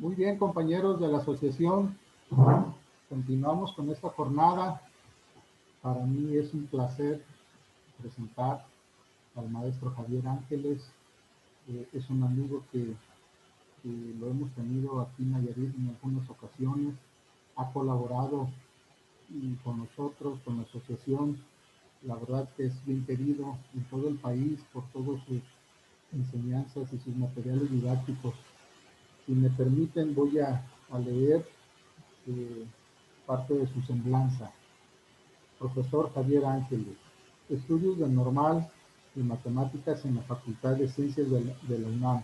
Muy bien, compañeros de la asociación, continuamos con esta jornada. Para mí es un placer presentar al maestro Javier Ángeles. Es un amigo que lo hemos tenido aquí en Nayarit en algunas ocasiones. Ha colaborado con nosotros, con la asociación. La verdad que es bien querido en todo el país por todas sus enseñanzas y sus materiales didácticos. Si me permiten, voy a leer parte de su semblanza. Profesor Javier Ángeles, estudios de normal y matemáticas en la Facultad de Ciencias de la UNAM.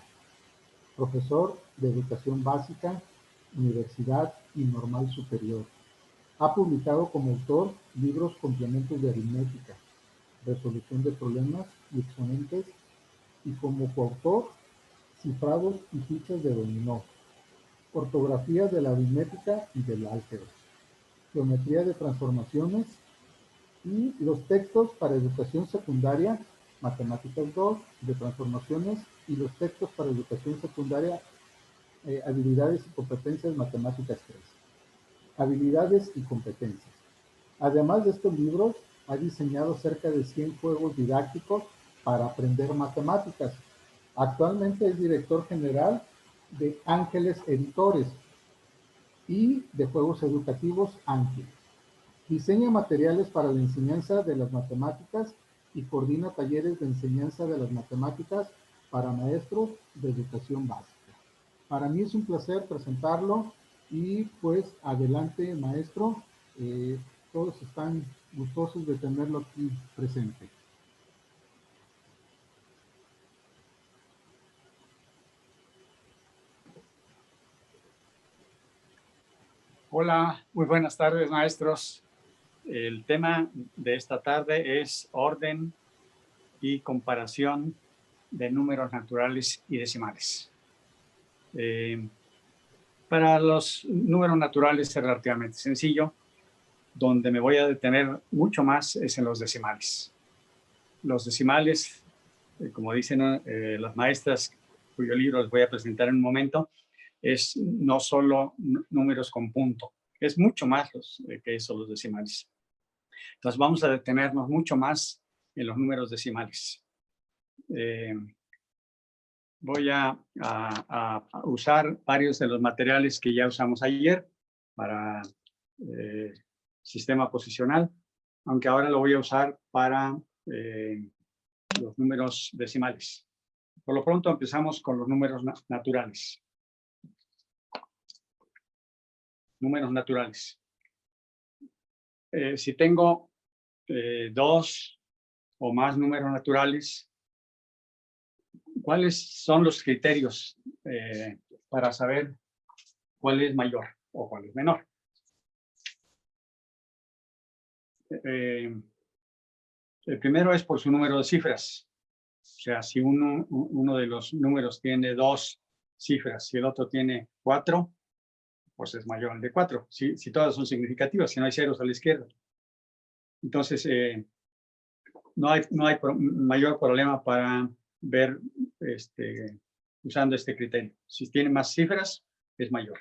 Profesor de Educación Básica, Universidad y Normal Superior. Ha publicado como autor libros complementos de aritmética, resolución de problemas y exponentes, y como coautor, cifrados y fichas de dominó, ortografía de la aritmética y del álgebra, geometría de transformaciones y los textos para educación secundaria, matemáticas 2, de transformaciones, y los textos para educación secundaria, habilidades y competencias, matemáticas 3. Habilidades y competencias. Además de estos libros, ha diseñado cerca de 100 juegos didácticos para aprender matemáticas. Actualmente es director general de Ángeles Editores y de Juegos Educativos Ángel. Diseña materiales para la enseñanza de las matemáticas y coordina talleres de enseñanza de las matemáticas para maestros de educación básica. Para mí es un placer presentarlo y pues adelante, maestro. Todos están gustosos de tenerlo aquí presente. Hola, muy buenas tardes, maestros. El tema de esta tarde es orden y comparación de números naturales y decimales. Para los números naturales es relativamente sencillo. Donde me voy a detener mucho más es en los decimales. Los decimales, como dicen las maestras, cuyo libro les voy a presentar en un momento, es no solo números con punto, es mucho más que eso, los decimales. Entonces vamos a detenernos mucho más en los números decimales. Voy a usar varios de los materiales que ya usamos ayer para sistema posicional, aunque ahora lo voy a usar para los números decimales. Por lo pronto empezamos con los números naturales. Números naturales. Si tengo 2 o más números naturales, ¿cuáles son los criterios para saber cuál es mayor o cuál es menor? El primero es por su número de cifras. O sea, si uno de los números tiene 2 cifras y el otro tiene 4, pues es mayor el de 4. Si todas son significativas, si no hay ceros a la izquierda. Entonces, no hay mayor problema para ver usando este criterio. Si tiene más cifras, es mayor.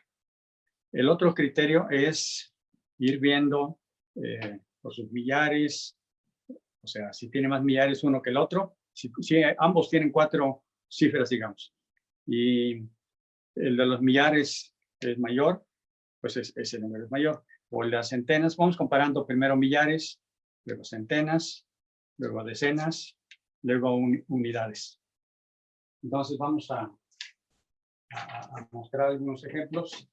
El otro criterio es ir viendo por sus millares, o sea, si tiene más millares uno que el otro, si ambos tienen 4 cifras, digamos, y el de los millares es mayor, pues ese número es mayor. O el de las centenas, vamos comparando primero millares, luego centenas, luego decenas, luego unidades. Entonces vamos a mostrar algunos ejemplos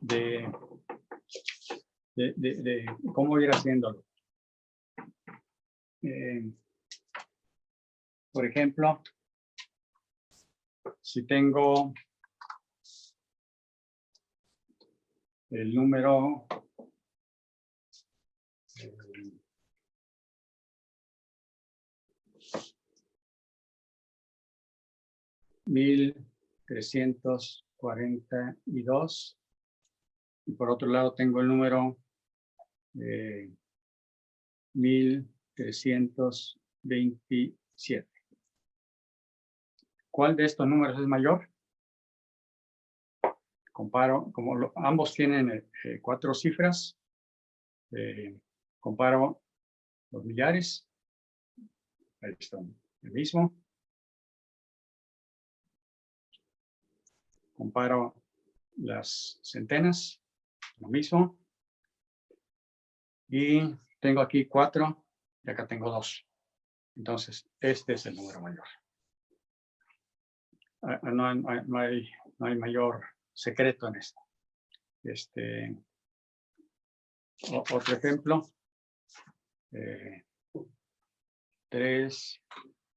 de cómo ir haciéndolo. Por ejemplo, si tengo el número 1342 y por otro lado tengo el número 1327. ¿Cuál de estos números es mayor? comparo, como ambos tienen 4 cifras, comparo los millares. Ahí están, el mismo. Comparo las centenas, lo mismo. Y tengo aquí 4 y acá tengo 2. Entonces, este es el número mayor. No hay mayor secreto en esto. Otro ejemplo. 3,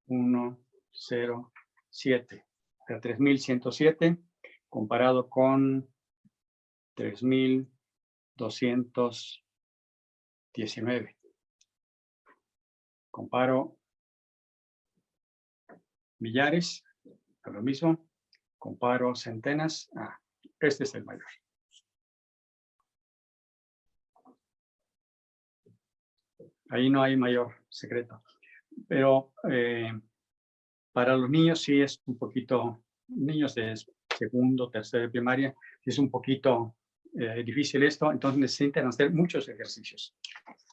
1, 0, 7. O sea, 3107 comparado con 3219. Comparo millares, lo mismo. Comparo centenas. Este es el mayor. Ahí no hay mayor secreto. Pero para los niños sí es un poquito, niños de segundo, tercero de primaria, es un poquito difícil esto, entonces necesitan hacer muchos ejercicios.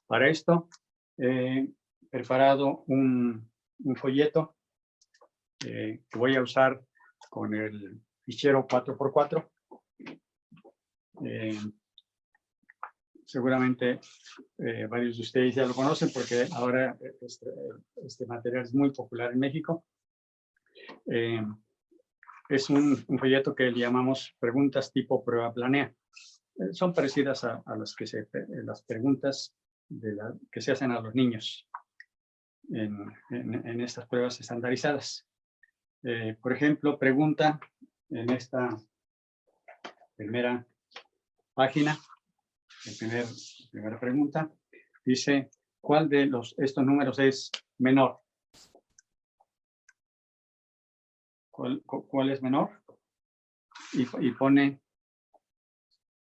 Para esto he preparado un folleto que voy a usar con el fichero 4x4. Seguramente varios de ustedes ya lo conocen porque ahora este material es muy popular en México. Es un folleto que le llamamos preguntas tipo prueba planea. Son parecidas a las preguntas que se hacen a los niños en estas pruebas estandarizadas. Por ejemplo, pregunta en esta primera página, la primera pregunta, dice, ¿cuál de estos números es menor? ¿Cuál es menor? Y pone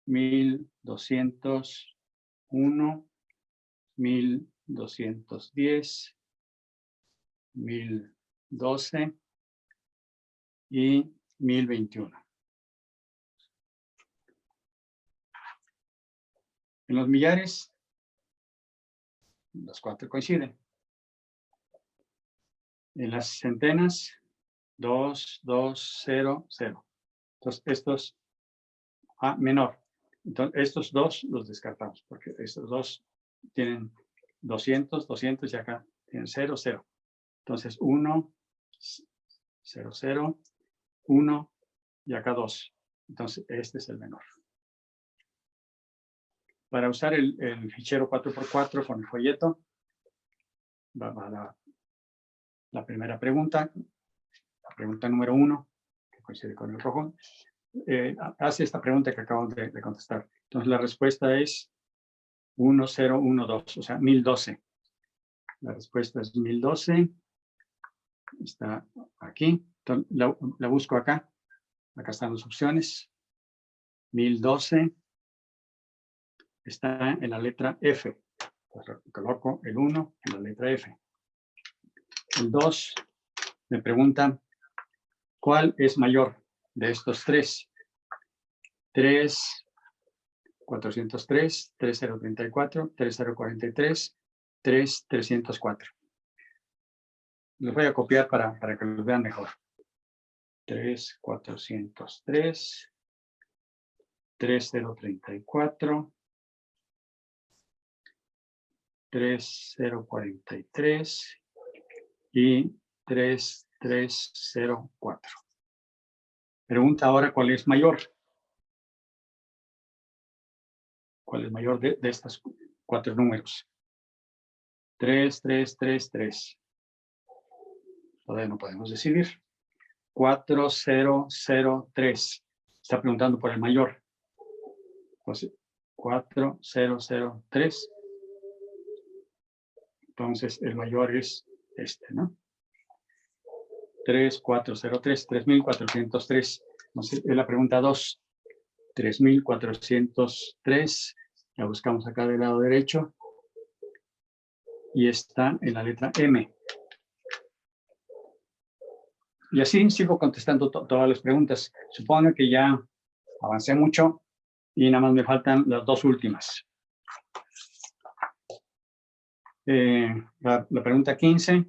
1201, 1210, 1012 y 1021. En los millares, los 4 coinciden. En las centenas, 2, 2, 0, 0. Entonces, estos menor. Entonces, estos 2 los descartamos, porque estos 2 tienen 200, 200 y acá tienen 0, 0. Entonces, 1, 0, 0, 1 y acá 2. Entonces, este es el menor. Para usar el fichero 4x4 con el folleto, va la primera pregunta, la pregunta número 1, que coincide con el rojo, hace esta pregunta que acabo de contestar. Entonces, la respuesta es 1012, o sea, 1012. La respuesta es 1012. Está aquí. Entonces, la busco acá. Acá están las opciones. 1012 está en la letra F. Entonces, coloco el 1 en la letra F. El 2 me pregunta, ¿cuál es mayor de estos 3? 3, 403, 3034, 3043, 304. Los voy a copiar para que los vean mejor. 3403, 3034, 3043 y 3304. Pregunta ahora cuál es mayor. ¿Cuál es mayor de estos 4 números? 3333. Todavía no podemos decidir. 4003. Está preguntando por el mayor. Entonces, 4003. Entonces, el mayor es este, ¿no? 3403, 3403. Entonces, es la pregunta 2. 3403. La buscamos acá del lado derecho. Y está en la letra M. Y así sigo contestando todas las preguntas. Supongo que ya avancé mucho y nada más me faltan las dos últimas. La pregunta 15,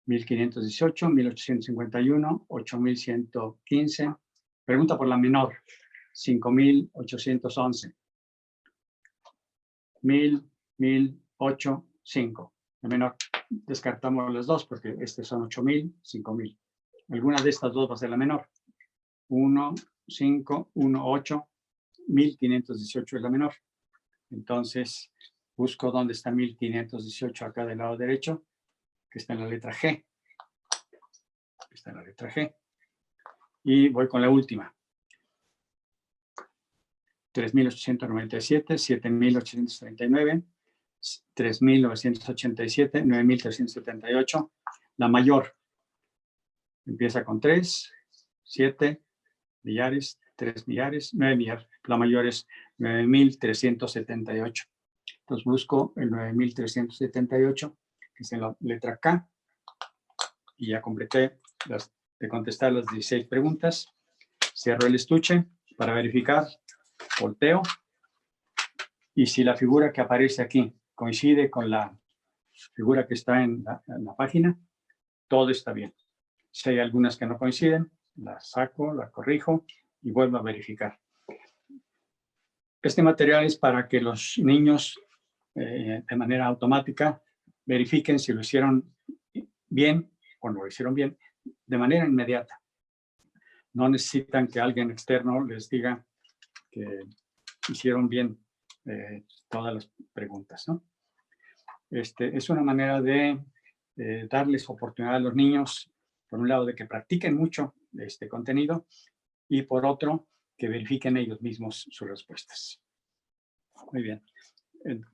1518, 1851, 8115. Pregunta por la menor, 5811. 1000, 5. La menor, descartamos las dos porque estas son 8000, 5000. Alguna de estas dos va a ser la menor. 1, 5, 1, 8. 1518 es la menor. Entonces, busco dónde está 1518 acá del lado derecho, que está en la letra G. Está en la letra G. Y voy con la última. 3897, 7839, 3987, 9378. La mayor empieza con 3, 7 millares, 3 millares, 9 millares. La mayor es 9378. Entonces busco el 9378, que es en la letra K. Y ya completé de contestar las 16 preguntas. Cierro el estuche para verificar. Volteo. Y si la figura que aparece aquí coincide con la figura que está en la página, todo está bien. Si hay algunas que no coinciden, las saco, las corrijo y vuelvo a verificar. Este material es para que los niños, de manera automática, verifiquen si lo hicieron bien o no lo hicieron bien, de manera inmediata. No necesitan que alguien externo les diga que hicieron bien todas las preguntas, ¿no? Es una manera de darles oportunidad a los niños, por un lado, de que practiquen mucho este contenido y por otro, que verifiquen ellos mismos sus respuestas. Muy bien.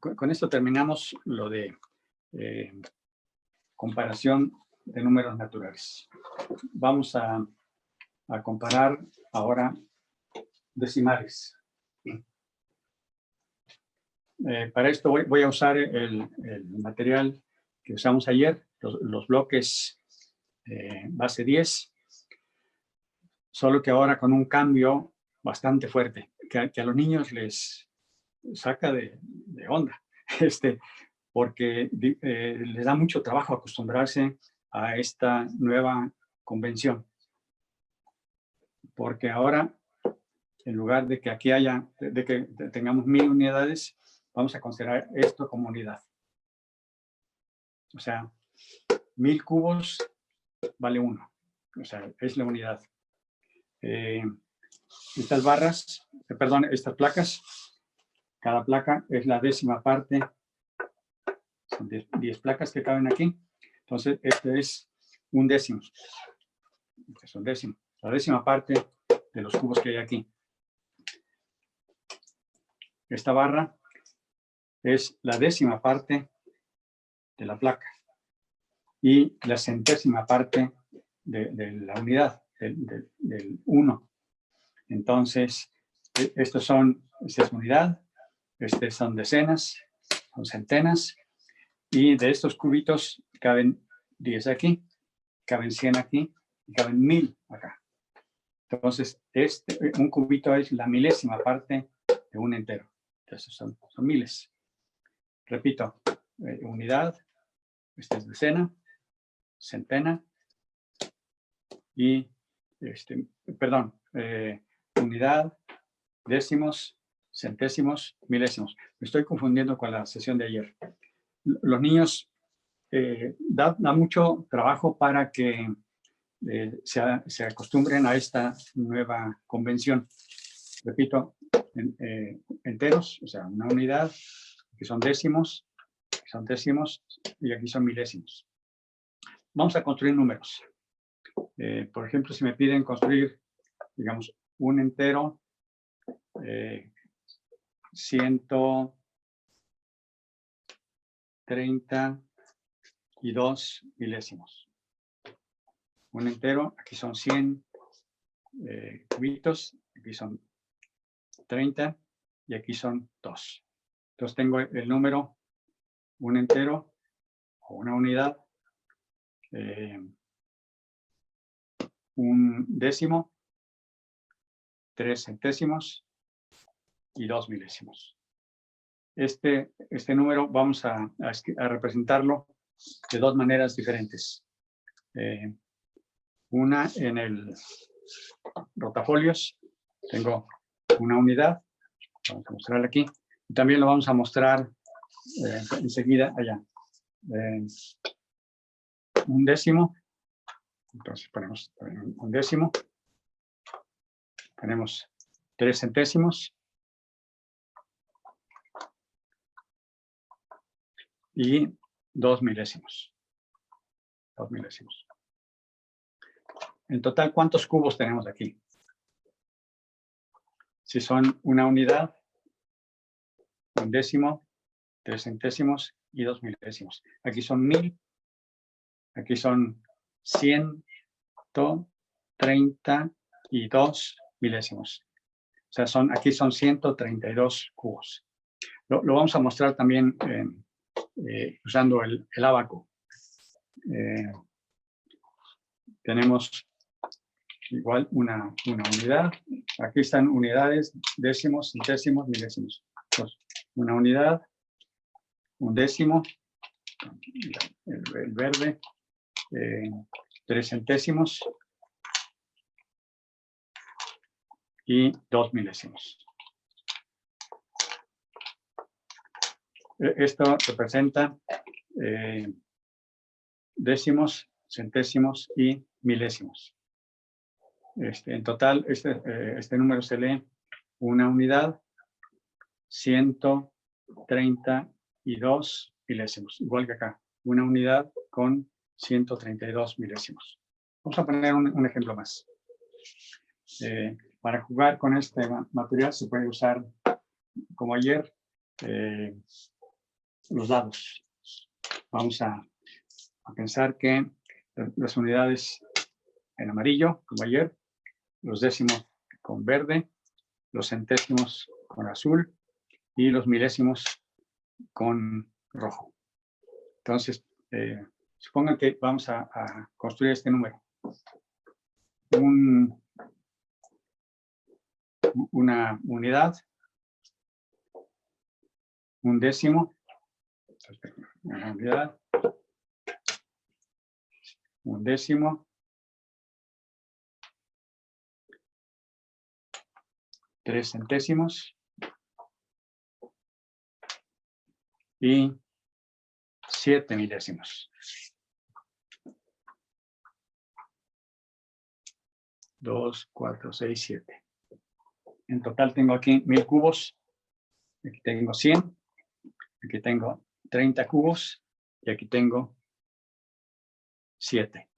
Con esto terminamos lo de comparación de números naturales. Vamos a comparar ahora decimales. Para esto voy a usar el material que usamos ayer, los bloques base 10, solo que ahora con un cambio bastante fuerte, que a los niños les saca de onda, porque les da mucho trabajo acostumbrarse a esta nueva convención. Porque ahora, en lugar de que aquí de que tengamos 1000 unidades, vamos a considerar esto como unidad. O sea, 1000 cubos vale 1. O sea, es la unidad. Estas barras, estas placas, cada placa es la décima parte. Son 10 placas que caben aquí. Entonces, este es un décimo. Este es un décimo. La décima parte de los cubos que hay aquí. Esta barra es la décima parte de la placa y la centésima parte de la unidad, del 1. Entonces, esta es unidad, estas son decenas, son centenas, y de estos cubitos caben 10 aquí, caben 100 aquí, y caben 1000 acá. Entonces, un cubito es la milésima parte de un entero. Entonces, son miles. Repito, unidad, esta es decena, centena, y, unidad, décimos, centésimos, milésimos. Me estoy confundiendo con la sesión de ayer. Los niños da mucho trabajo para que se acostumbren a esta nueva convención. Repito, enteros, o sea, una unidad, que son décimos, y aquí son milésimos. Vamos a construir números. Por ejemplo, si me piden construir, digamos, un entero, 132 milésimos. Un entero, aquí son 100 cubitos, aquí son 30 y aquí son 2. Entonces tengo el número, un entero o una unidad, un décimo, 3 centésimos y 2 milésimos. Este número vamos a representarlo de dos maneras diferentes. Una en el rotafolios, tengo una unidad, vamos a mostrarla aquí, y también lo vamos a mostrar enseguida allá. Un décimo, entonces ponemos un décimo, tenemos 3 centésimos y 2 milésimos. 2 milésimos. En total, ¿cuántos cubos tenemos aquí? Si son una unidad, un décimo, 3 centésimos y 2 milésimos. Aquí son 1000, aquí son 132 milésimos. O sea, aquí son 132 cubos. Lo vamos a mostrar también usando el ábaco. Tenemos igual una unidad. Aquí están unidades, décimos, centésimos, milésimos. Entonces, una unidad, un décimo, el verde, 3 centésimos y 2 milésimos. Esto representa décimos, centésimos y milésimos. En total, este número se lee una unidad, 132 milésimos, igual que acá, una unidad con 132 milésimos. Vamos a poner un ejemplo más. Para jugar con este material se puede usar, como ayer, los dados. Vamos a pensar que las unidades en amarillo, como ayer, los décimos con verde, los centésimos con azul y los milésimos con rojo. Entonces, supongan que vamos a construir este número. Una unidad, un décimo, una unidad, un décimo, 3 centésimos y 7 milésimos. 2, 4, 6, 7. En total tengo aquí 1000 cubos. Aquí tengo 100. Aquí tengo 30 cubos. Y aquí tengo 7.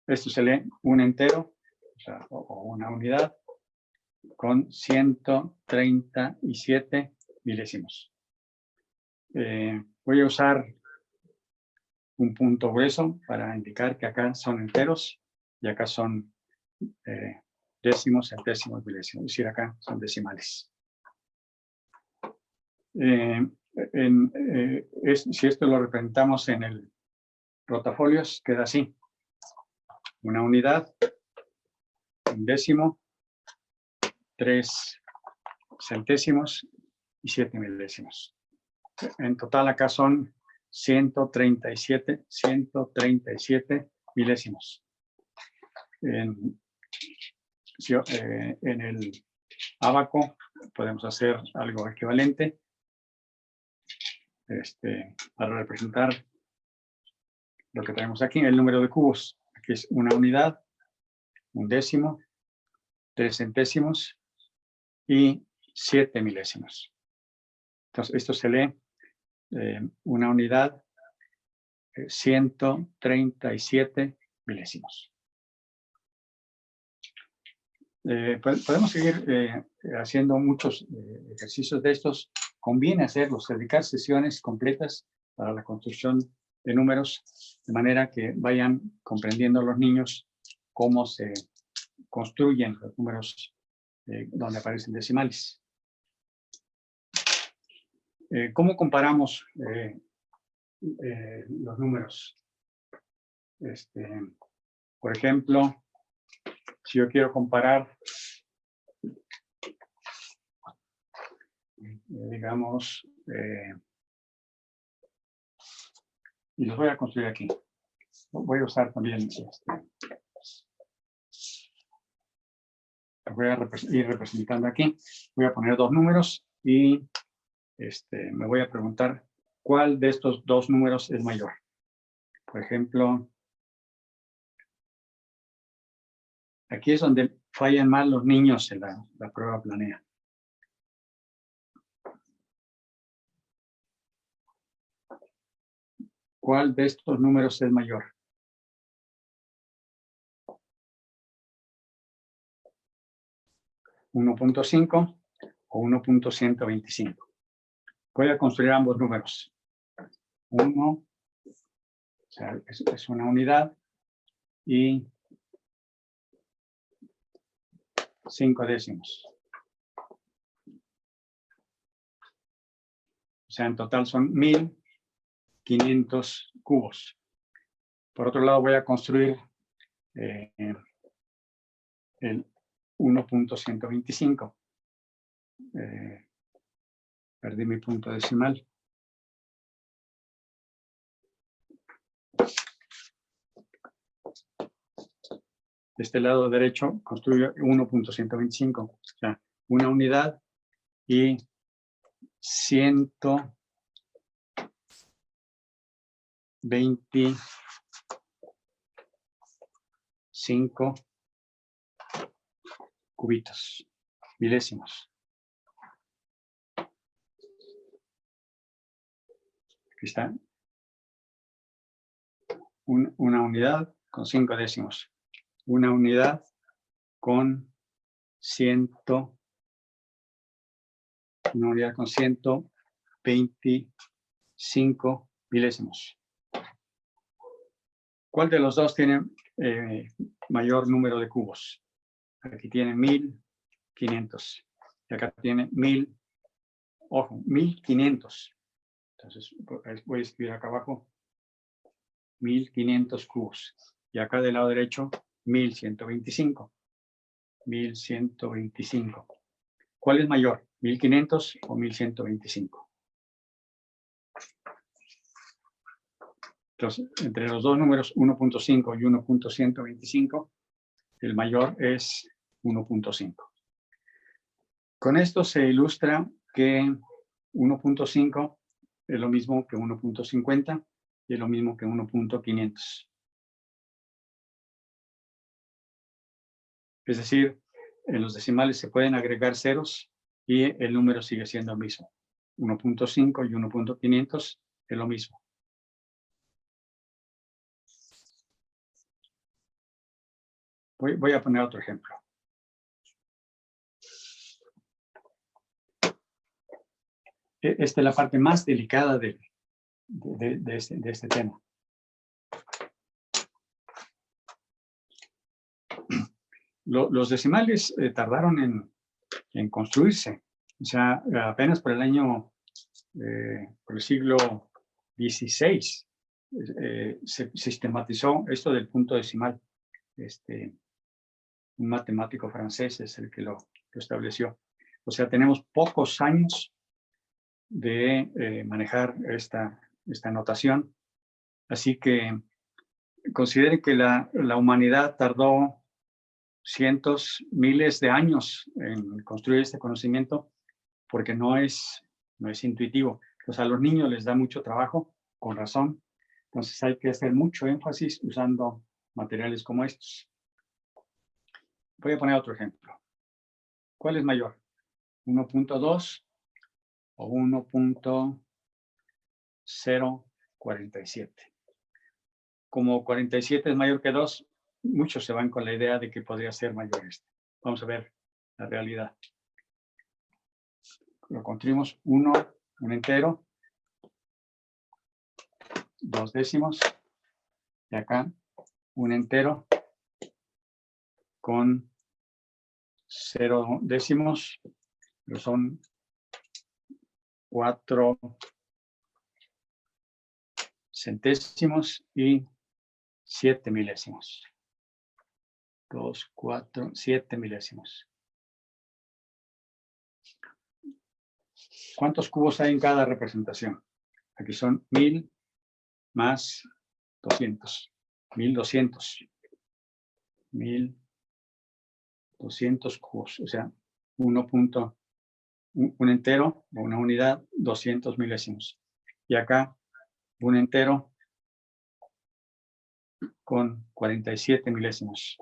Esto se lee un entero, o una unidad, con 137 milésimos. Voy a usar un punto grueso para indicar que acá son enteros y acá son décimos, centésimos, milésimos. Es decir, acá son decimales. Si esto lo representamos en el rotafolios, queda así. Una unidad, un décimo, 3 centésimos y 7 milésimos. En total acá son 137 milésimos. En el ábaco podemos hacer algo equivalente para representar lo que tenemos aquí, el número de cubos. Aquí es una unidad, un décimo, 3 centésimos y 7 milésimos. Entonces, esto se lee una unidad, 137 milésimos. Podemos seguir haciendo muchos ejercicios de estos. Conviene hacerlos, dedicar sesiones completas para la construcción de números, de manera que vayan comprendiendo los niños cómo se construyen los números donde aparecen decimales. ¿Cómo comparamos los números? Por ejemplo, si yo quiero comparar digamos, y los voy a construir aquí. Voy a usar también, los voy a ir representando aquí. Voy a poner dos números y me voy a preguntar cuál de estos dos números es mayor. Por ejemplo, aquí es donde fallan mal los niños en la prueba planea. ¿Cuál de estos números es mayor? ¿1.5 o 1.125? Voy a construir ambos números. 1, o sea, es una unidad, y 5 décimos. O sea, en total son 1500 cubos. Por otro lado, voy a construir el 1.125. Perdí mi punto decimal. De este lado derecho construyo 1.125. O sea, una unidad y 125 cubitos, milésimos. Aquí está. Una unidad con 5 décimos. Una unidad con 125 milésimos. ¿Cuál de los dos tiene mayor número de cubos? Aquí tiene 1500. Y acá tiene 1000. Ojo, 1500. Entonces voy a escribir acá abajo 1500 cubos. Y acá del lado derecho 1125. 1125. ¿Cuál es mayor? ¿1500 o 1125? Entonces, entre los dos números 1.5 y 1.125, el mayor es 1.5. Con esto se ilustra que 1.5 es lo mismo que 1.50 y es lo mismo que 1.500. Es decir, en los decimales se pueden agregar ceros y el número sigue siendo el mismo. 1.5 y 1.500 es lo mismo. Voy a poner otro ejemplo. Esta es la parte más delicada de este tema. Los decimales tardaron en construirse. O sea, apenas por el año, por el siglo XVI, se sistematizó esto del punto decimal. Un matemático francés es el que lo estableció. O sea, tenemos pocos años de manejar esta notación. Así que considere que la humanidad tardó cientos, miles de años en construir este conocimiento porque no es intuitivo. O sea, a los niños les da mucho trabajo, con razón. Entonces hay que hacer mucho énfasis usando materiales como estos. Voy a poner otro ejemplo. ¿Cuál es mayor? ¿1.2 o 1.047? Como 47 es mayor que 2, muchos se van con la idea de que podría ser mayor este. Vamos a ver la realidad. Lo construimos 1, un entero, 2 décimos, y acá un entero con 0 décimos, pero son 4 centésimos y 7 milésimos. 2, 4, 7 milésimos. ¿Cuántos cubos hay en cada representación? Aquí son 1000 más 200. 1200. 1200 cubos. O sea, un entero o una unidad, 200 milésimos. Y acá, un entero con 47 milésimos.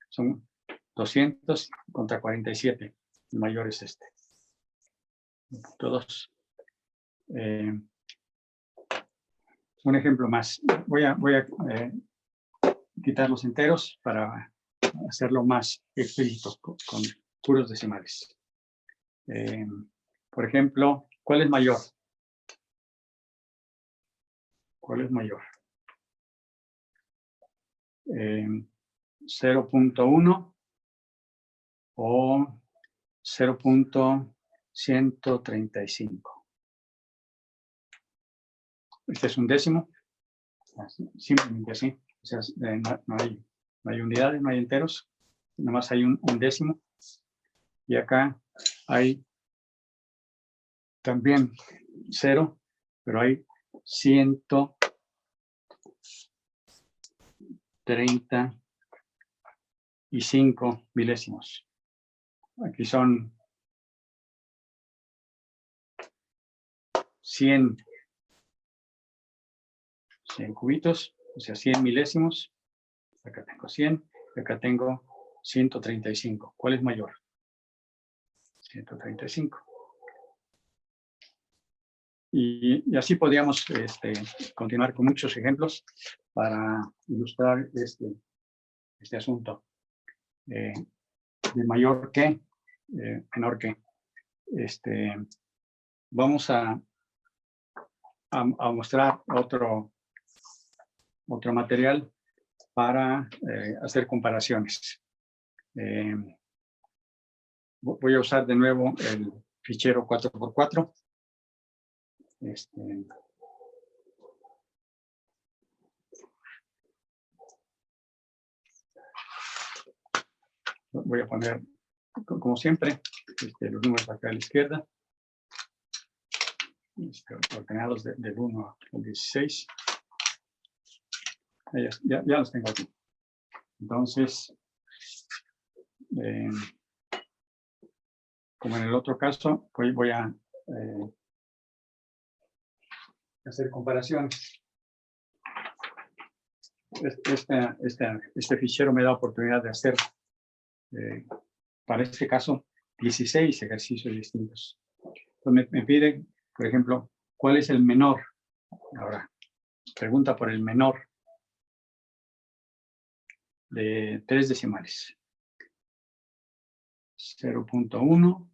Son 200 contra 47. El mayor es este. Todos. Un ejemplo más. Voy a quitar los enteros para hacerlo más explícito con puros decimales. Por ejemplo, ¿cuál es mayor? ¿Cuál es mayor? 0.1 o 0.135. Este es un décimo. Simplemente así. O sea, no hay unidades, no hay enteros. Nada más hay un décimo. Y acá hay también 0, pero hay 135 milésimos. Aquí son 100 cubitos, o sea, 100 milésimos. Acá tengo 100, y acá tengo 135. ¿Cuál es mayor? 135. Y así podríamos continuar con muchos ejemplos para ilustrar este asunto. De mayor que, menor que. Vamos a mostrar otro material para hacer comparaciones. Voy a usar de nuevo el fichero 4x4. Voy a poner, como siempre, los números acá a la izquierda, ordenados del 1 al 16. Ya los tengo aquí. Entonces, como en el otro caso, voy a hacer comparaciones. Este fichero me da oportunidad de hacer, para este caso, 16 ejercicios distintos. Entonces me pide, por ejemplo, ¿cuál es el menor? Ahora, pregunta por el menor de 3 decimales. 0.1,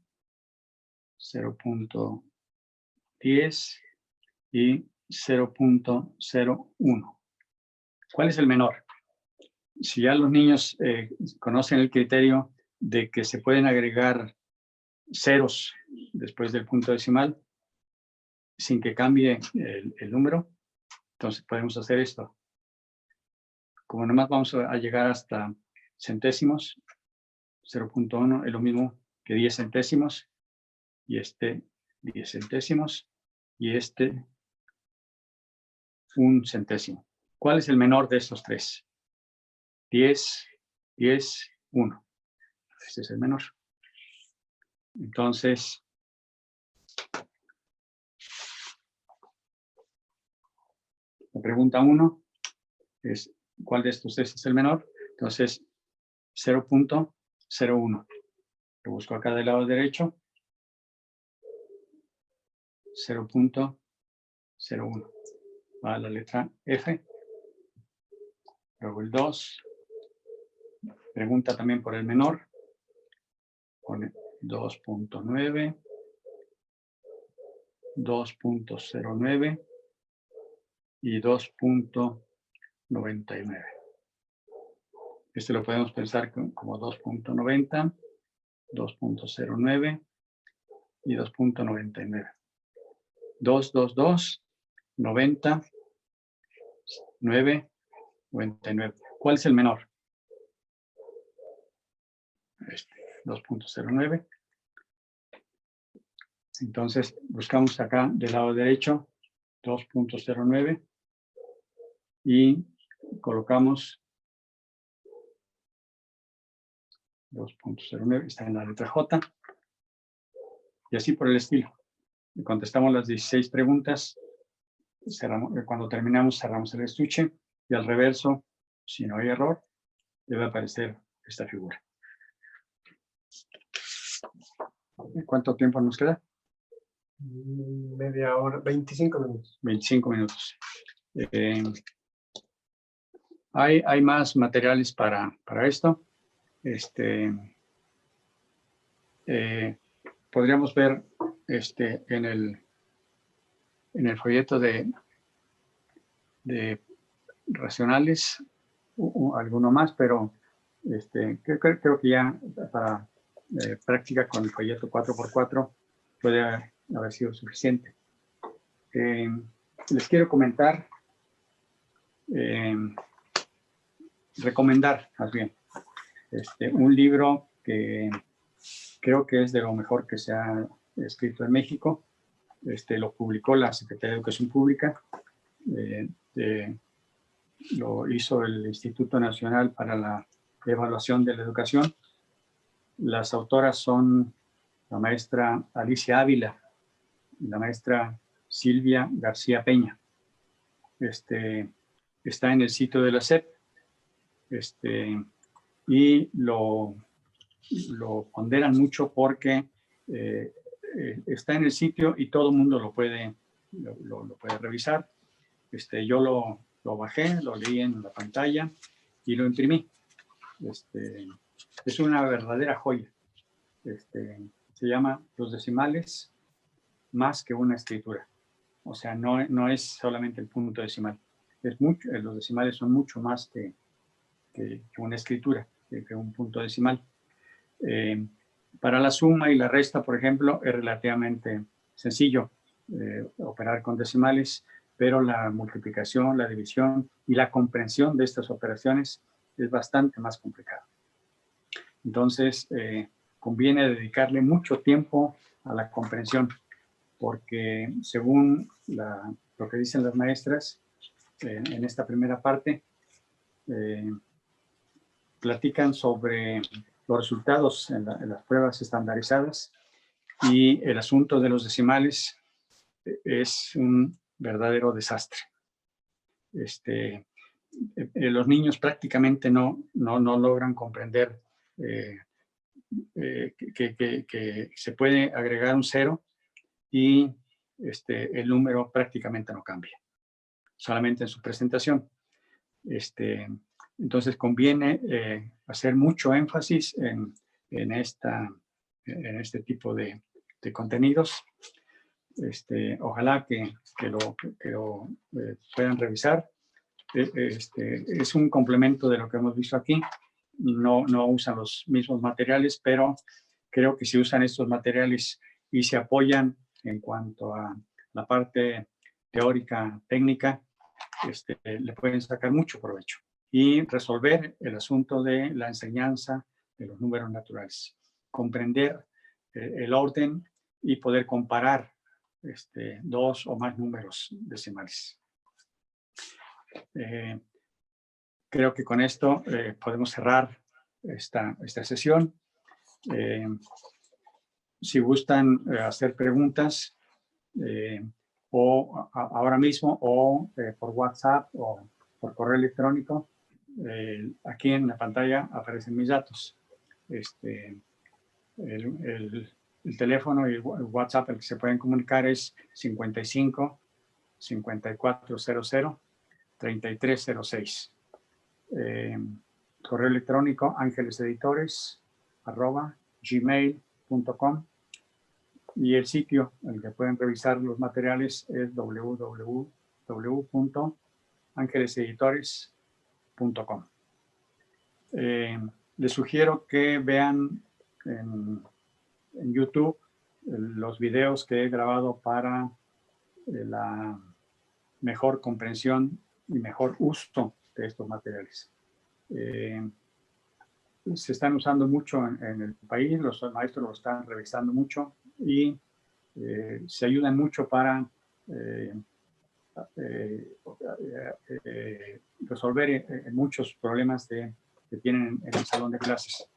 0.10 y 0.01. ¿Cuál es el menor? Si ya los niños conocen el criterio de que se pueden agregar ceros después del punto decimal sin que cambie el número, entonces podemos hacer esto. Como nomás vamos a llegar hasta centésimos, 0.1 es lo mismo que 10 centésimos, y 10 centésimos, y 1 centésimo. ¿Cuál es el menor de estos tres? 10, 10, 1. Este es el menor. Entonces, la pregunta 1 es, ¿cuál de estos tres es el menor? Entonces, 0.01. Lo busco acá del lado derecho. 0.01. Va a la letra F. Luego el 2. Pregunta también por el menor. Pone 2.9. 2.09 y 2.99. Este lo podemos pensar como 2.90, 2.09 y 2.99. 2, 2, 2, 90, 9, 99. ¿Cuál es el menor? 2.09. Entonces, buscamos acá del lado derecho 2.09 y colocamos 2.09, está en la letra J, y así por el estilo. Y contestamos las 16 preguntas. Cuando terminamos, cerramos el estuche y al reverso, si no hay error, debe aparecer esta figura. ¿Cuánto tiempo nos queda? Media hora, 25 minutos. 25 minutos. Hay más materiales para esto. Podríamos ver en el folleto de racionales alguno más, pero creo que ya para práctica con el folleto 4x4 puede haber sido suficiente. Les quiero comentar, recomendar más bien, un libro que creo que es de lo mejor que se ha escrito en México. Lo publicó la Secretaría de Educación Pública, lo hizo el Instituto Nacional para la Evaluación de la Educación. Las autoras son la maestra Alicia Ávila y la maestra Silvia García Peña. Está en el sitio de la SEP y lo ponderan mucho porque está en el sitio y todo el mundo lo puede revisar. Yo lo bajé, lo leí en la pantalla y lo imprimí. Es una verdadera joya. Se llama Los decimales más que una escritura. O sea, no es solamente el punto decimal. Los decimales son mucho más que una escritura, que un punto decimal. Para la suma y la resta, por ejemplo, es relativamente sencillo operar con decimales, pero la multiplicación, la división y la comprensión de estas operaciones es bastante más complicado. Entonces, conviene dedicarle mucho tiempo a la comprensión, porque según lo que dicen las maestras en esta primera parte, platican sobre los resultados en las pruebas estandarizadas y el asunto de los decimales es un verdadero desastre. Los niños prácticamente no logran comprender que se puede agregar un cero y el número prácticamente no cambia, solamente en su presentación. Entonces conviene hacer mucho énfasis en este tipo de contenidos. Ojalá que lo puedan revisar. Es un complemento de lo que hemos visto aquí. No usan los mismos materiales, pero creo que si usan estos materiales y se apoyan en cuanto a la parte teórica, técnica, le pueden sacar mucho provecho y resolver el asunto de la enseñanza de los números naturales, comprender el orden y poder comparar dos o más números decimales. Creo que con esto podemos cerrar esta sesión. Si gustan hacer preguntas o ahora mismo o por WhatsApp o por correo electrónico, aquí en la pantalla aparecen mis datos. El teléfono y el WhatsApp al que se pueden comunicar es 55 5400 3306. Correo electrónico angeleseditores@gmail.com y el sitio en el que pueden revisar los materiales es www.angeleseditores.com. Les sugiero que vean en YouTube los videos que he grabado para la mejor comprensión y mejor uso de estos materiales. Se están usando mucho en el país, los maestros lo están revisando mucho y se ayudan mucho para resolver muchos problemas que tienen en el salón de clases.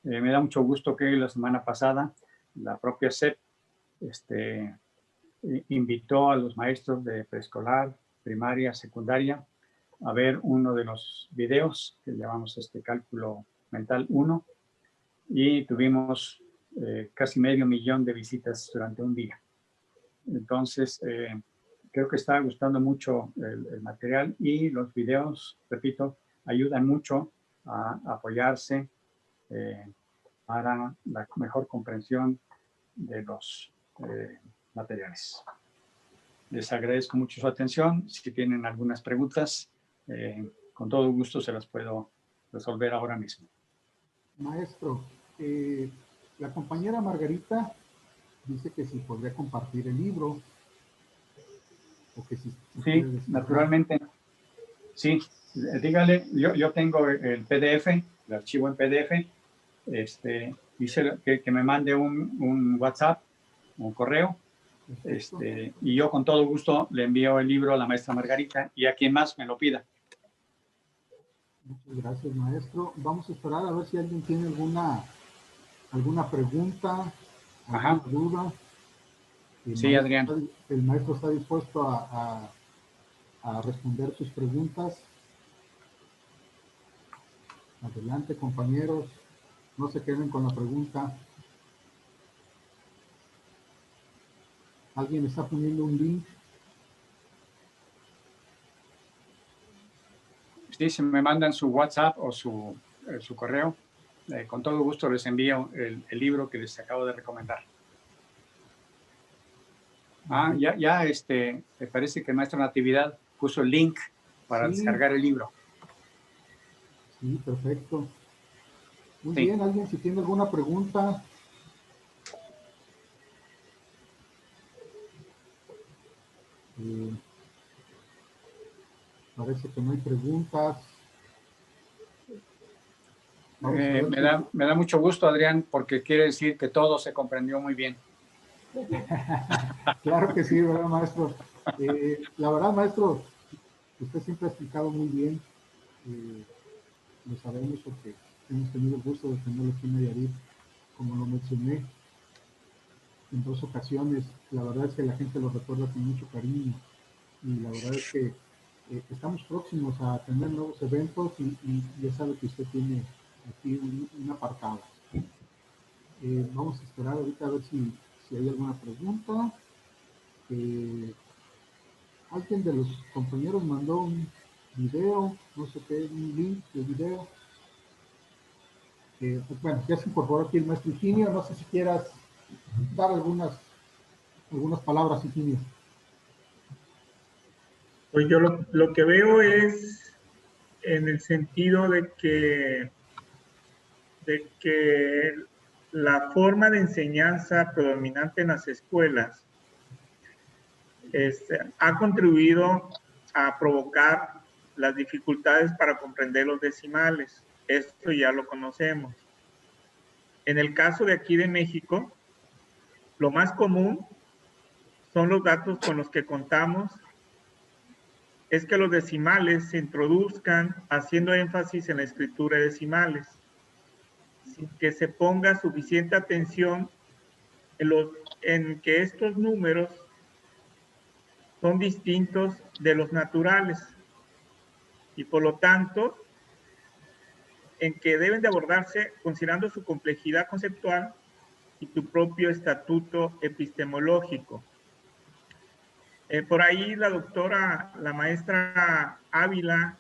Me da mucho gusto que la semana pasada la propia SEP invitó a los maestros de preescolar, primaria, secundaria a ver uno de los videos que llamamos Cálculo Mental 1 y tuvimos casi 500,000 de visitas durante un día. Entonces, creo que está gustando mucho el material y los videos, repito, ayudan mucho a apoyarse para la mejor comprensión de los materiales. Les agradezco mucho su atención. Si tienen algunas preguntas, con todo gusto se las puedo resolver ahora mismo. Maestro, la compañera Margarita dice que si podría compartir el libro. O que si sí, naturalmente. Sí, dígale, yo tengo el PDF, el archivo en PDF. Dice que me mande un WhatsApp, un correo. Y yo con todo gusto le envío el libro a la maestra Margarita y a quien más me lo pida. Muchas gracias, maestro. Vamos a esperar a ver si alguien tiene alguna pregunta, alguna duda. Sí, Adrián. El maestro está dispuesto a responder sus preguntas. Adelante, compañeros. No se queden con la pregunta. ¿Alguien está poniendo un link? Sí, si me mandan su WhatsApp o su correo, con todo gusto les envío el libro que les acabo de recomendar. Me parece que el maestro Natividad puso el link para descargar el libro. Sí, perfecto. Muy bien, alguien si tiene alguna pregunta. Parece que no hay preguntas. Me da mucho gusto, Adrián, porque quiere decir que todo se comprendió muy bien. Claro que sí, ¿verdad, maestro? La verdad, maestro, usted siempre ha explicado muy bien. Lo sabemos porque hemos tenido el gusto de tenerlo aquí en Nayarit, como lo mencioné en 2 ocasiones. La verdad es que la gente lo recuerda con mucho cariño y la verdad es que estamos próximos a tener nuevos eventos y ya sabe que usted tiene aquí un apartado. Vamos a esperar ahorita a ver si hay alguna pregunta. Alguien de los compañeros mandó un video, no sé qué, un link de video. Pues bueno, ya se incorporó aquí el maestro Higinio. No sé si quieras dar algunas palabras, Higinio. Pues yo lo que veo es en el sentido de que la forma de enseñanza predominante en las escuelas ha contribuido a provocar las dificultades para comprender los decimales. Esto ya lo conocemos. En el caso de aquí de México, lo más común son los datos con los que contamos, es que los decimales se introduzcan haciendo énfasis en la escritura de decimales, sin que se ponga suficiente atención en que estos números son distintos de los naturales y por lo tanto en que deben de abordarse considerando su complejidad conceptual y tu propio estatuto epistemológico. Por ahí la maestra Ávila,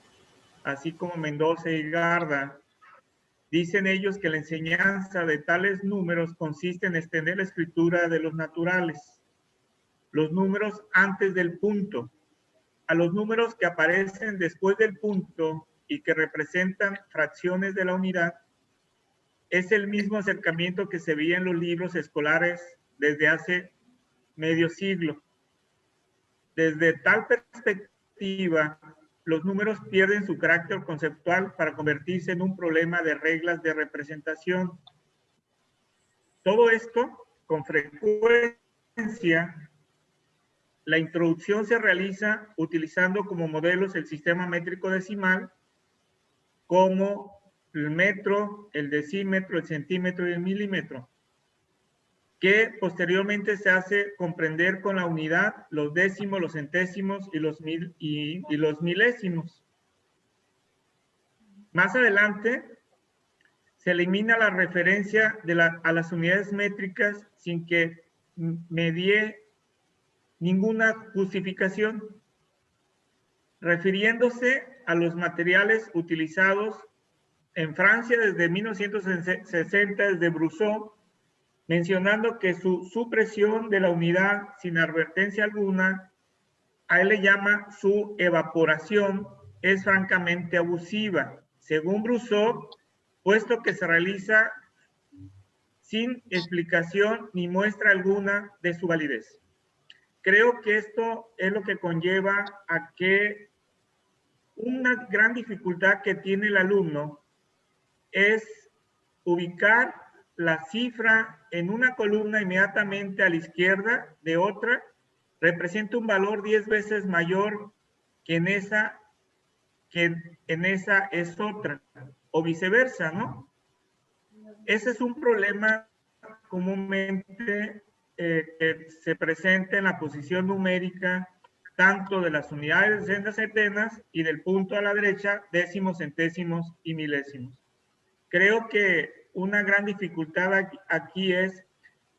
así como Mendoza y Garda, dicen ellos que la enseñanza de tales números consiste en extender la escritura de los naturales, los números antes del punto, a los números que aparecen después del punto y que representan fracciones de la unidad. Es el mismo acercamiento que se veía en los libros escolares desde hace medio siglo. Desde tal perspectiva, los números pierden su carácter conceptual para convertirse en un problema de reglas de representación. Todo esto con frecuencia la introducción se realiza utilizando como modelos el sistema métrico decimal, como el metro, el decímetro, el centímetro y el milímetro, que posteriormente se hace comprender con la unidad, los décimos, los centésimos y los milésimos. Más adelante, se elimina la referencia a las unidades métricas sin que medie ninguna justificación, refiriéndose a los materiales utilizados en Francia desde 1960, desde Brousseau, mencionando que su supresión de la unidad sin advertencia alguna, a él le llama su evaporación, es francamente abusiva, según Brousseau, puesto que se realiza sin explicación ni muestra alguna de su validez. Creo que esto es lo que conlleva a que una gran dificultad que tiene el alumno es ubicar la cifra en una columna inmediatamente a la izquierda de otra, representa un valor 10 veces mayor que en esa es otra, o viceversa, ¿no? Ese es un problema comúnmente que se presenta en la posición numérica tanto de las unidades, decenas, centenas y del punto a la derecha, décimos, centésimos y milésimos. Creo que una gran dificultad aquí es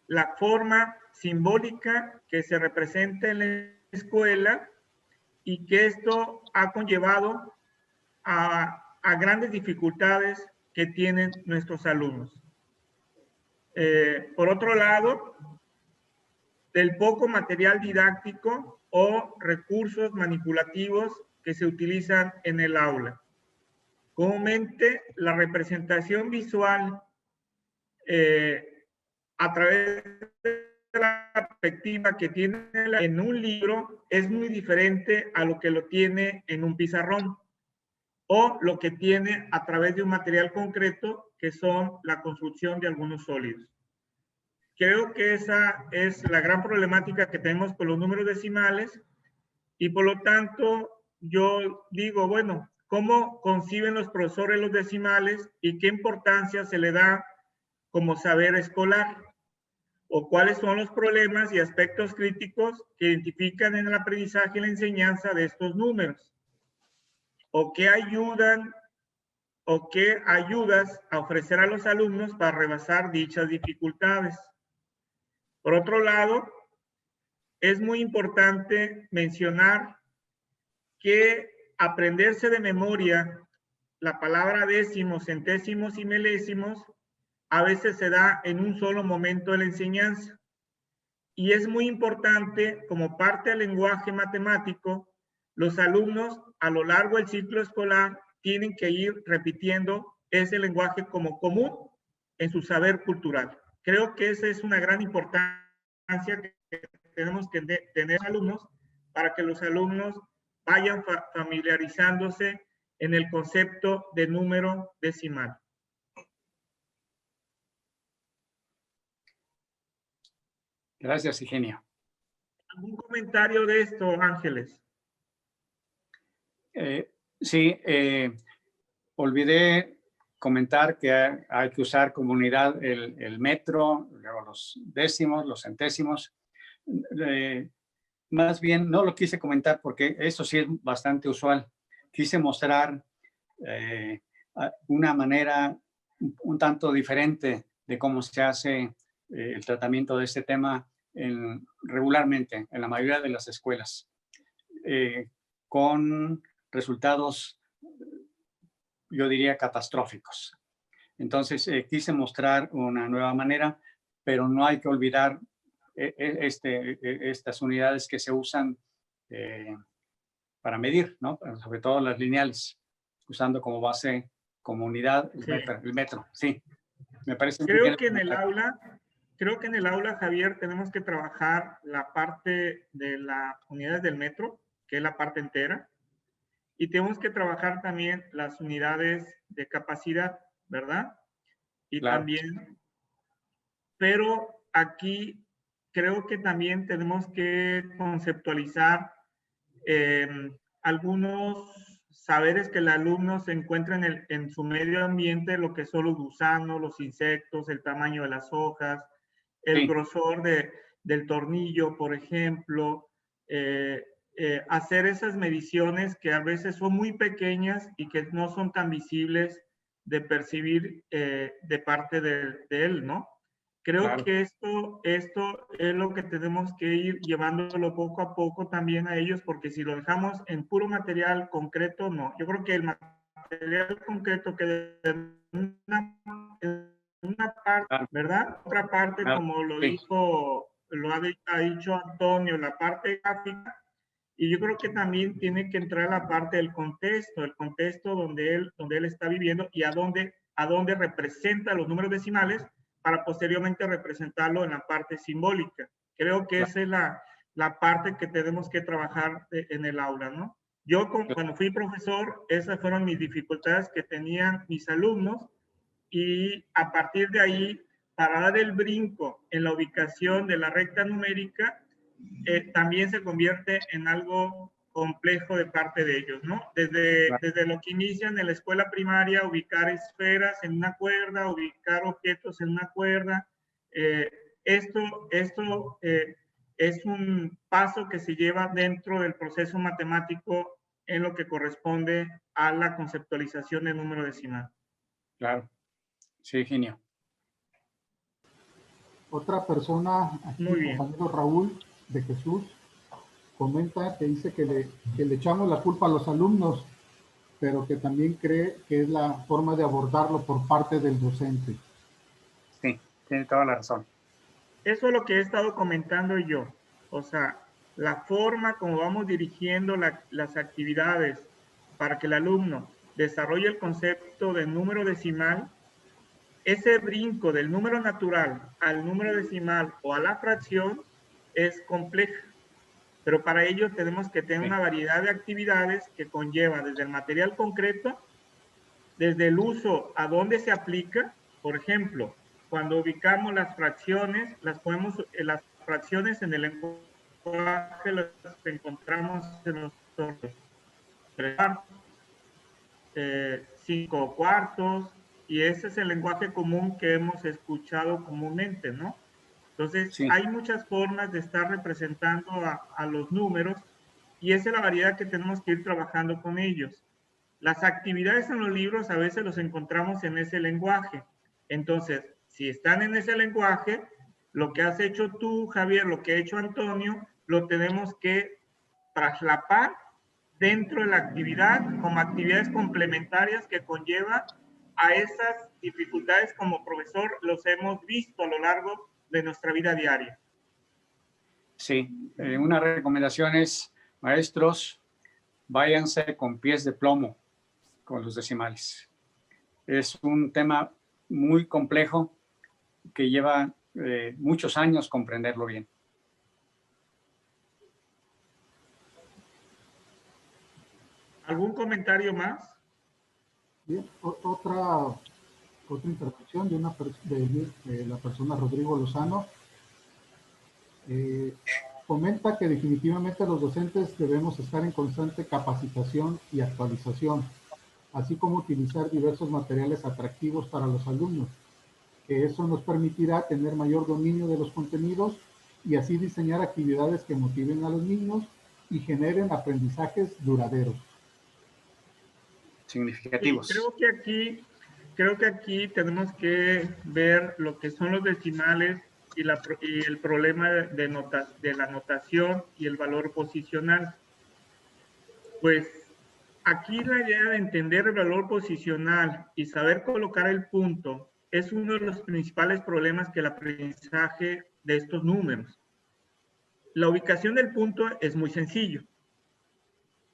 la forma simbólica que se representa en la escuela y que esto ha conllevado a grandes dificultades que tienen nuestros alumnos. Por otro lado, del poco material didáctico o recursos manipulativos que se utilizan en el aula. Comúnmente, la representación visual a través de la perspectiva que tiene en un libro es muy diferente a lo que lo tiene en un pizarrón o lo que tiene a través de un material concreto que son la construcción de algunos sólidos. Creo que esa es la gran problemática que tenemos con los números decimales y por lo tanto yo digo, bueno, ¿cómo conciben los profesores los decimales y qué importancia se le da como saber escolar? ¿O cuáles son los problemas y aspectos críticos que identifican en el aprendizaje y la enseñanza de estos números? ¿O qué ayudan o qué ayudas a ofrecer a los alumnos para rebasar dichas dificultades? Por otro lado, es muy importante mencionar que aprenderse de memoria la palabra décimos, centésimos y milésimos a veces se da en un solo momento de la enseñanza. Y es muy importante, como parte del lenguaje matemático, los alumnos a lo largo del ciclo escolar tienen que ir repitiendo ese lenguaje como común en su saber cultural. Creo que esa es una gran importancia que tenemos que tener alumnos para que los alumnos vayan familiarizándose en el concepto de número decimal. Gracias, Higinio. ¿Algún comentario de esto, Ángeles? Sí, olvidé comentar que hay que usar como unidad el metro, luego los décimos, los centésimos. Más bien, no lo quise comentar porque eso sí es bastante usual. Quise mostrar una manera un tanto diferente de cómo se hace el tratamiento de este tema regularmente en la mayoría de las escuelas, con resultados, yo diría, catastróficos. Entonces, quise mostrar una nueva manera, pero no hay que olvidar estas unidades que se usan para medir, ¿no? Sobre todo las lineales, usando como base, como unidad, el metro. Sí, me parece Creo que en el aula, Javier, tenemos que trabajar la parte de las unidades del metro, que es la parte entera, y tenemos que trabajar también las unidades de capacidad, ¿verdad? Y claro, también, pero aquí creo que también tenemos que conceptualizar algunos saberes que el alumno se encuentra en su medio ambiente, lo que son los gusanos, los insectos, el tamaño de las hojas, el grosor del tornillo, por ejemplo, hacer esas mediciones que a veces son muy pequeñas y que no son tan visibles de percibir de parte de él, ¿no? Creo que esto es lo que tenemos que ir llevándolo poco a poco también a ellos, porque si lo dejamos en puro material concreto, no. Yo creo que el material concreto que en una parte, ¿verdad? Otra parte, como lo dijo, ha dicho Antonio, la parte gráfica, y yo creo que también tiene que entrar la parte del contexto, el contexto donde él está viviendo y a dónde representa los números decimales, para posteriormente representarlo en la parte simbólica. Creo que esa es la parte que tenemos que trabajar en el aula, ¿no? Yo, cuando fui profesor, esas fueron mis dificultades que tenían mis alumnos, y a partir de ahí, para dar el brinco en la ubicación de la recta numérica, también se convierte en algo complejo de parte de ellos, ¿no? Desde lo que inician en la escuela primaria, ubicar esferas en una cuerda, ubicar objetos en una cuerda. Esto es un paso que se lleva dentro del proceso matemático en lo que corresponde a la conceptualización del número decimal. Claro. Sí, genio. Otra persona, aquí, el compañero Raúl de Jesús, comenta que dice que le echamos la culpa a los alumnos, pero que también cree que es la forma de abordarlo por parte del docente. Sí, tiene toda la razón. Eso es lo que he estado comentando yo. O sea, la forma como vamos dirigiendo las actividades para que el alumno desarrolle el concepto de número decimal, ese brinco del número natural al número decimal o a la fracción es compleja. Pero para ello tenemos que tener una variedad de actividades que conlleva desde el material concreto, desde el uso a dónde se aplica. Por ejemplo, cuando ubicamos las fracciones, las fracciones en el lenguaje las encontramos en los 3 cuartos, 5 cuartos, y ese es el lenguaje común que hemos escuchado comúnmente, ¿no? Entonces, hay muchas formas de estar representando a los números, y esa es la variedad que tenemos que ir trabajando con ellos. Las actividades en los libros a veces los encontramos en ese lenguaje. Entonces, si están en ese lenguaje, lo que has hecho tú, Javier, lo que ha hecho Antonio, lo tenemos que traslapar dentro de la actividad como actividades complementarias que conlleva a esas dificultades. Como profesor los hemos visto a lo largo de nuestra vida diaria. Sí, una recomendación es, maestros, váyanse con pies de plomo con los decimales. Es un tema muy complejo que lleva muchos años comprenderlo bien. ¿Algún comentario más? Bien, otra intervención de la persona Rodrigo Lozano. Comenta que definitivamente los docentes debemos estar en constante capacitación y actualización, así como utilizar diversos materiales atractivos para los alumnos, que eso nos permitirá tener mayor dominio de los contenidos y así diseñar actividades que motiven a los niños y generen aprendizajes duraderos. Significativos. Sí, creo que aquí tenemos que ver lo que son los decimales y el problema de la notación y el valor posicional. Pues aquí la idea de entender el valor posicional y saber colocar el punto es uno de los principales problemas que el aprendizaje de estos números. La ubicación del punto es muy sencillo.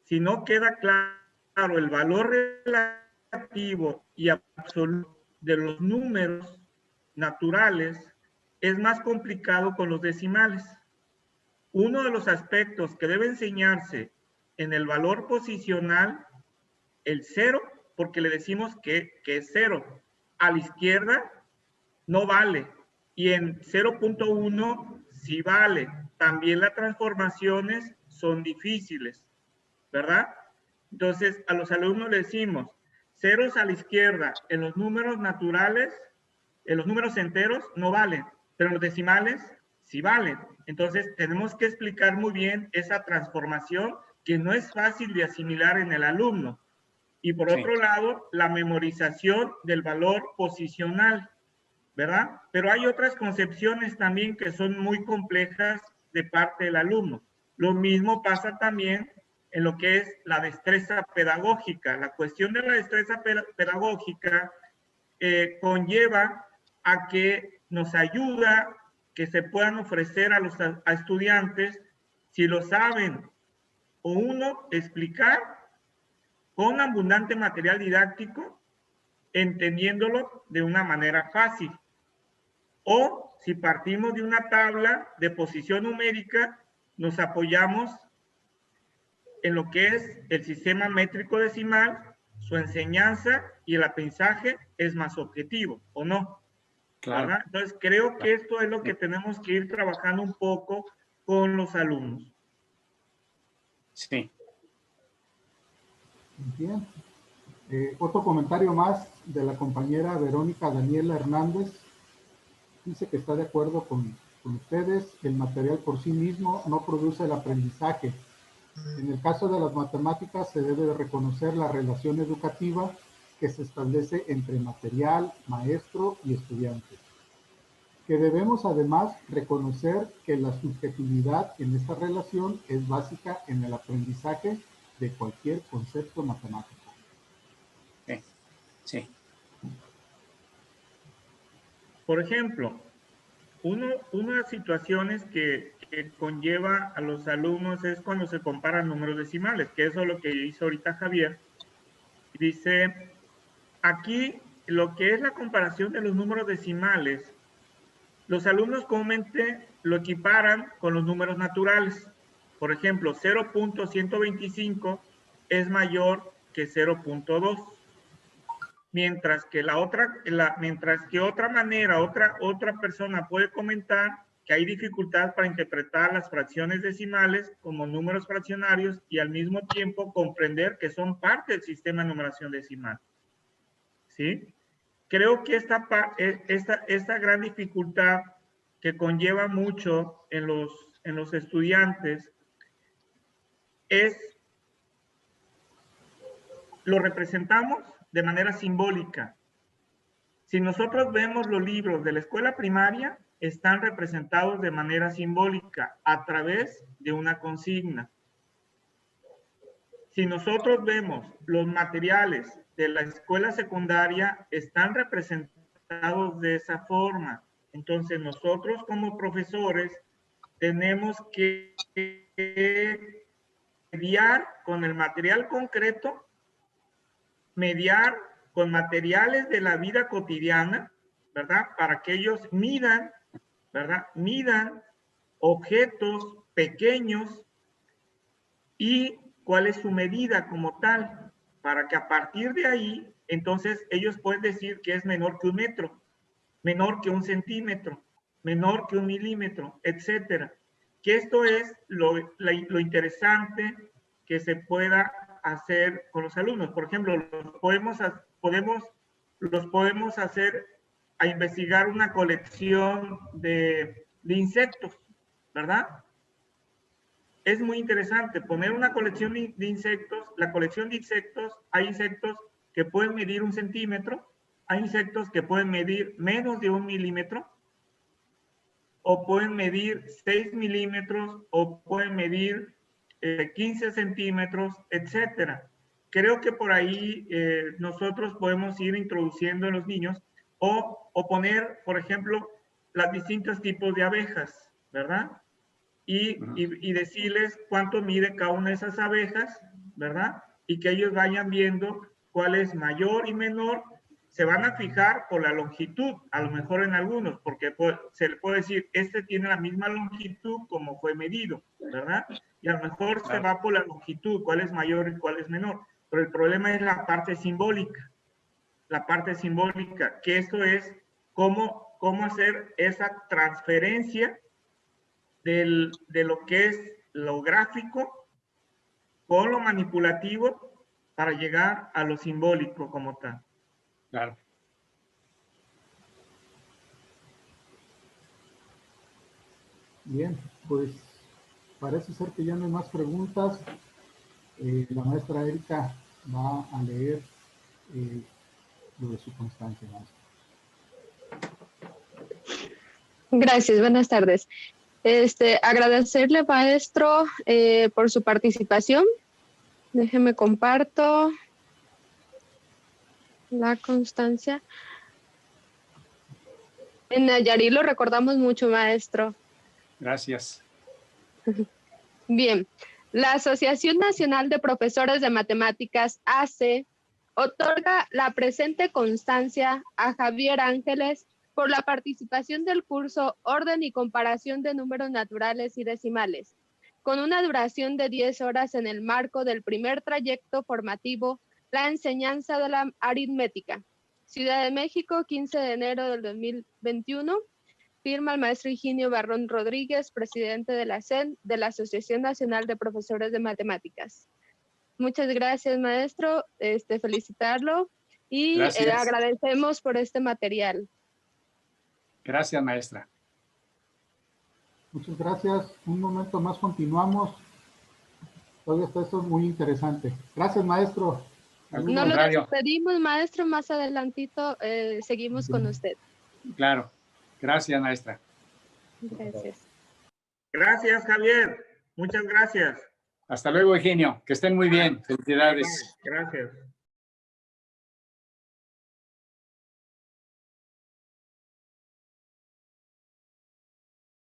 Si no queda claro el valor relativo y absoluto de los números naturales, es más complicado con los decimales. Uno de los aspectos que debe enseñarse en el valor posicional, el 0, porque le decimos que es 0. A la izquierda no vale. Y en 0.1 sí vale. También las transformaciones son difíciles, ¿verdad? Entonces, a los alumnos les decimos, ceros a la izquierda en los números naturales, en los números enteros no valen, pero en los decimales sí valen. Entonces, tenemos que explicar muy bien esa transformación que no es fácil de asimilar en el alumno. Y por otro lado, la memorización del valor posicional, ¿verdad? Pero hay otras concepciones también que son muy complejas de parte del alumno. Lo mismo pasa también en lo que es la destreza pedagógica. La cuestión de la destreza pedagógica conlleva a que nos ayuda que se puedan ofrecer a los estudiantes, si lo saben, o uno, explicar con abundante material didáctico, entendiéndolo de una manera fácil. O si partimos de una tabla de posición numérica, nos apoyamos en lo que es el sistema métrico decimal, su enseñanza y el aprendizaje es más objetivo, ¿o no? Claro. ¿Verdad? Entonces, creo que esto es lo que tenemos que ir trabajando un poco con los alumnos. Sí. Bien. Otro comentario más de la compañera Verónica Daniela Hernández. Dice que está de acuerdo con ustedes. El material por sí mismo no produce el aprendizaje. En el caso de las matemáticas se debe de reconocer la relación educativa que se establece entre material, maestro y estudiante. Que debemos además reconocer que la subjetividad en esta relación es básica en el aprendizaje de cualquier concepto matemático. Sí. Sí. Por ejemplo, una de las situaciones que conlleva a los alumnos es cuando se comparan números decimales, que eso es lo que hizo ahorita Javier. Dice, aquí lo que es la comparación de los números decimales, los alumnos comúnmente lo equiparan con los números naturales. Por ejemplo, 0.125 es mayor que 0.2. Mientras que otra persona puede comentar que hay dificultad para interpretar las fracciones decimales como números fraccionarios y al mismo tiempo comprender que son parte del sistema de numeración decimal. ¿Sí? Creo que esta gran dificultad que conlleva mucho en los estudiantes lo representamos de manera simbólica. Si nosotros vemos los libros de la escuela primaria, están representados de manera simbólica a través de una consigna. Si nosotros vemos los materiales de la escuela secundaria, están representados de esa forma. Entonces, nosotros como profesores tenemos que mediar con el material concreto, mediar con materiales de la vida cotidiana, ¿verdad? Para que ellos midan, ¿verdad? Midan objetos pequeños y cuál es su medida como tal, para que a partir de ahí, entonces ellos pueden decir que es menor que 1 metro, menor que 1 centímetro, menor que 1 milímetro, etcétera. Que esto es lo interesante que se pueda hacer con los alumnos. Por ejemplo, los podemos hacer a investigar una colección de insectos, ¿verdad? Es muy interesante poner una colección de insectos. La colección de insectos, hay insectos que pueden medir 1 centímetro, hay insectos que pueden medir menos de 1 milímetro, o pueden medir 6 milímetros, o pueden medir 15 centímetros, etcétera. Creo que por ahí nosotros podemos ir introduciendo a los niños o poner, por ejemplo, los distintos tipos de abejas, ¿verdad? Y decirles cuánto mide cada una de esas abejas, ¿verdad? Y que ellos vayan viendo cuál es mayor y menor. Se van a fijar por la longitud, a lo mejor en algunos, porque se le puede decir, este tiene la misma longitud como fue medido, ¿verdad? Y a lo mejor se va por la longitud, cuál es mayor y cuál es menor. Pero el problema es la parte simbólica, que esto es cómo hacer esa transferencia de lo que es lo gráfico con lo manipulativo para llegar a lo simbólico como tal. Claro. Bien, pues parece ser que ya no hay más preguntas. La maestra Erika va a leer lo de su constancia, maestra. Gracias, buenas tardes. Agradecerle, maestro, por su participación. Déjeme comparto la constancia. En Nayarit lo recordamos mucho, maestro. Gracias. Bien, la Asociación Nacional de Profesores de Matemáticas, ACE, otorga la presente constancia a Javier Ángeles por la participación del curso Orden y Comparación de Números Naturales y Decimales, con una duración de 10 horas en el marco del primer trayecto formativo, la enseñanza de la aritmética. Ciudad de México, 15 de enero del 2021. Firma el maestro Higinio Barrón Rodríguez, presidente de la ASEN, de la Asociación Nacional de Profesores de Matemáticas. Muchas gracias, maestro. Felicitarlo y agradecemos por este material. Gracias, maestra. Muchas gracias. Un momento más continuamos. Todavía está esto muy interesante. Gracias, maestro. No lo despedimos, maestro. Más adelantito seguimos con usted. Claro. Gracias, maestra. Gracias. Gracias, Javier. Muchas gracias. Hasta luego, Higinio. Que estén muy bien. Felicidades. Gracias.